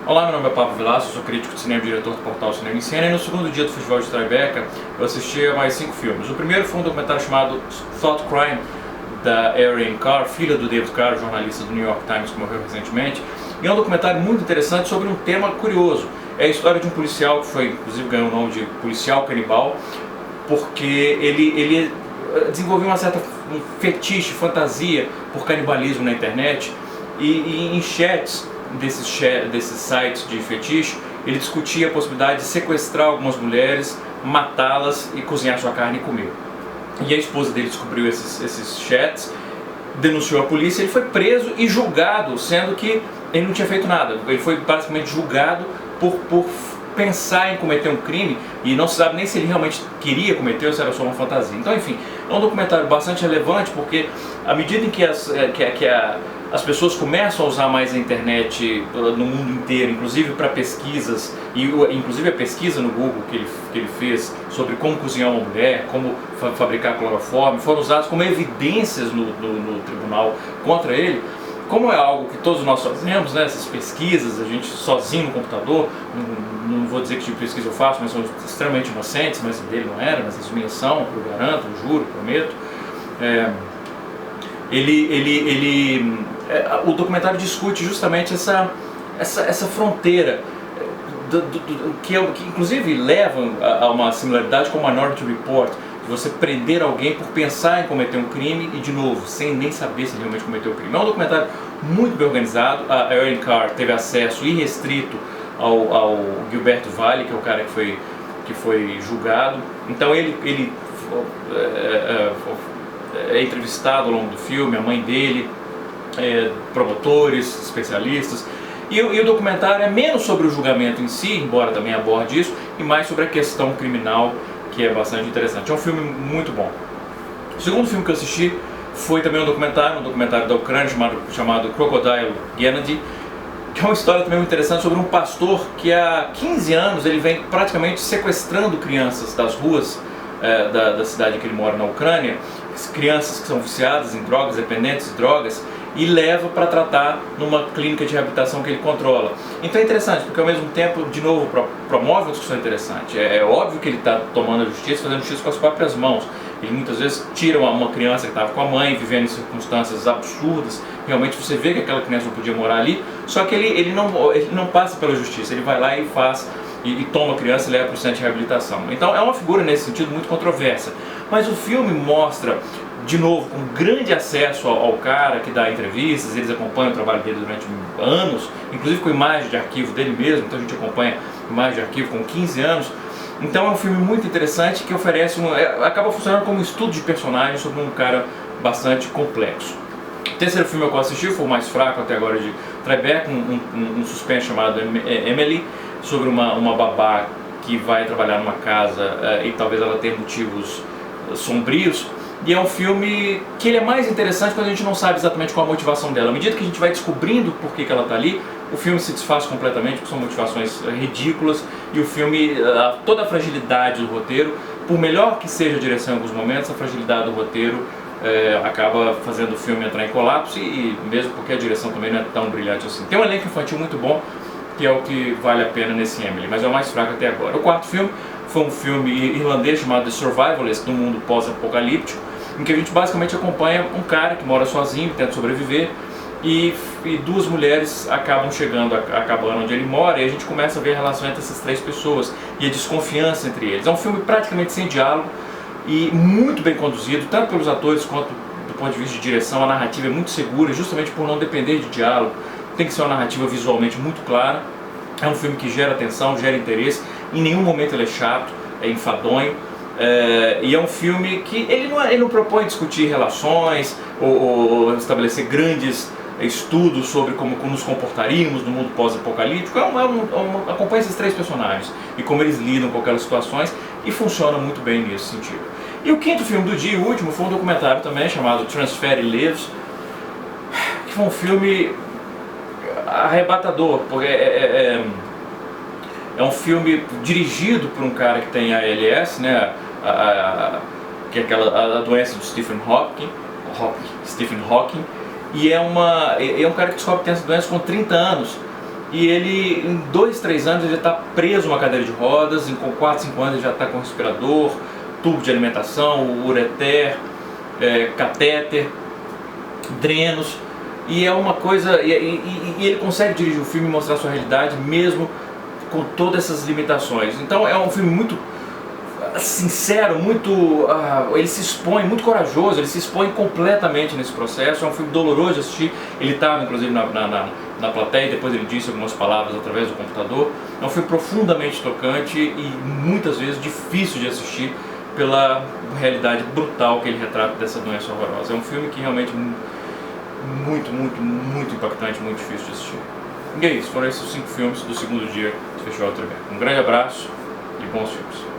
Olá, meu nome é Pablo Vilaço, sou crítico de cinema e diretor do portal Cinema em Cena, e no segundo dia do Festival de Tribeca eu assisti a mais 5 filmes. O primeiro foi um documentário chamado Thought Crime, da Erin Carr, filha do David Carr, jornalista do New York Times que morreu recentemente, e é um documentário muito interessante sobre um tema curioso. É a história de um policial que foi, inclusive ganhou o nome de policial canibal, porque ele desenvolveu uma certa fetiche, fantasia por canibalismo na internet, e em chats desses sites de fetiche, ele discutia a possibilidade de sequestrar algumas mulheres, matá-las e cozinhar sua carne e comer. E a esposa dele descobriu esses chats, denunciou a polícia, ele foi preso e julgado, sendo que ele não tinha feito nada. Ele foi basicamente julgado por pensar em cometer um crime, e não se sabe nem se ele realmente queria cometer ou se era só uma fantasia. Então, enfim, é um documentário bastante relevante, porque à medida em que as pessoas começam a usar mais a internet no mundo inteiro, inclusive para pesquisas, e inclusive a pesquisa no Google que ele fez sobre como cozinhar uma mulher, como fabricar cloroforme, foram usados como evidências no tribunal contra ele. Como é algo que todos nós fazemos, né, essas pesquisas, a gente sozinho no computador, não vou dizer que tipo de pesquisa eu faço, mas são extremamente inocentes, mas dele não era, mas as minhas são, eu garanto, eu juro, prometo. O documentário discute justamente essa fronteira, que inclusive leva a uma similaridade com o Minority Report, de você prender alguém por pensar em cometer um crime e, de novo, sem nem saber se ele realmente cometeu o crime. É um documentário muito bem organizado. A Erin Carr teve acesso irrestrito ao Gilberto Valle, que é o cara que foi julgado. Então ele é entrevistado ao longo do filme, a mãe dele, promotores, especialistas. E o documentário é menos sobre o julgamento em si, embora também aborde isso, e mais sobre a questão criminal, que é bastante interessante. É um filme muito bom. O segundo filme que eu assisti foi também um documentário da Ucrânia chamado Crocodile Gennady, que é uma história também muito interessante sobre um pastor que há 15 anos ele vem praticamente sequestrando crianças das ruas da cidade que ele mora na Ucrânia, crianças que são viciadas em drogas, dependentes de drogas, e leva para tratar numa clínica de reabilitação que ele controla. Então é interessante, porque ao mesmo tempo, de novo, promove uma discussão interessante. É óbvio que ele está tomando a justiça, fazendo justiça com as próprias mãos. Ele muitas vezes tira uma criança que estava com a mãe, vivendo em circunstâncias absurdas. Realmente você vê que aquela criança não podia morar ali, só que ele não passa pela justiça, ele vai lá e faz, e toma a criança e leva para o centro de reabilitação. Então é uma figura nesse sentido muito controversa. Mas o filme mostra, de novo, com grande acesso ao cara que dá entrevistas, eles acompanham o trabalho dele durante anos, inclusive com imagem de arquivo dele mesmo, então a gente acompanha imagem de arquivo com 15 anos. Então é um filme muito interessante que oferece acaba funcionando como um estudo de personagem sobre um cara bastante complexo. O terceiro filme que eu assisti foi o mais fraco até agora de Tribeca, um suspense chamado Emily, sobre uma babá que vai trabalhar numa casa e talvez ela tenha motivos sombrios. E é um filme que ele é mais interessante quando a gente não sabe exatamente qual a motivação dela. À medida que a gente vai descobrindo por que ela está ali, o filme se desfaz completamente, porque são motivações ridículas, e o filme, toda a fragilidade do roteiro, por melhor que seja a direção em alguns momentos, a fragilidade do roteiro acaba fazendo o filme entrar em colapso, e mesmo porque a direção também não é tão brilhante assim. Tem um elenco infantil muito bom, que é o que vale a pena nesse Emily, mas é o mais fraco até agora. O quarto filme foi um filme irlandês chamado The Survivalist, no mundo pós-apocalíptico, em que a gente basicamente acompanha um cara que mora sozinho, tenta sobreviver, e duas mulheres acabando onde ele mora, e a gente começa a ver a relação entre essas três pessoas e a desconfiança entre eles. É um filme praticamente sem diálogo e muito bem conduzido, tanto pelos atores quanto do ponto de vista de direção. A narrativa é muito segura, justamente por não depender de diálogo. Tem que ser uma narrativa visualmente muito clara. É um filme que gera atenção, gera interesse, em nenhum momento ele é chato, é enfadonho. E é um filme que ele não propõe discutir relações ou estabelecer grandes estudos sobre como nos comportaríamos no mundo pós-apocalíptico. Acompanha esses três personagens e como eles lidam com aquelas situações, e funciona muito bem nesse sentido. E o quinto filme do dia, o último, foi um documentário também chamado Transferi Lives, que foi um filme arrebatador, porque é um filme dirigido por um cara que tem ALS, né, que é a doença do Stephen Hawking, e é um cara que descobre que tem essa doença com 30 anos, e ele, em 2, 3 anos, ele já está preso numa cadeira de rodas, com 4, 5 anos ele já está com respirador, tubo de alimentação, ureter, catéter, drenos, e é uma coisa, e ele consegue dirigir o filme e mostrar a sua realidade mesmo com todas essas limitações. Então é um filme muito sincero, muito, ele se expõe, muito corajoso, ele se expõe completamente nesse processo. É um filme doloroso de assistir. Ele estava inclusive na plateia e depois ele disse algumas palavras através do computador. É um filme profundamente tocante e muitas vezes difícil de assistir pela realidade brutal que ele retrata dessa doença horrorosa. É um filme que realmente muito impactante, muito difícil de assistir. E é isso, foram esses 5 filmes do segundo dia do Festival Tremendo. Um grande abraço e bons filmes.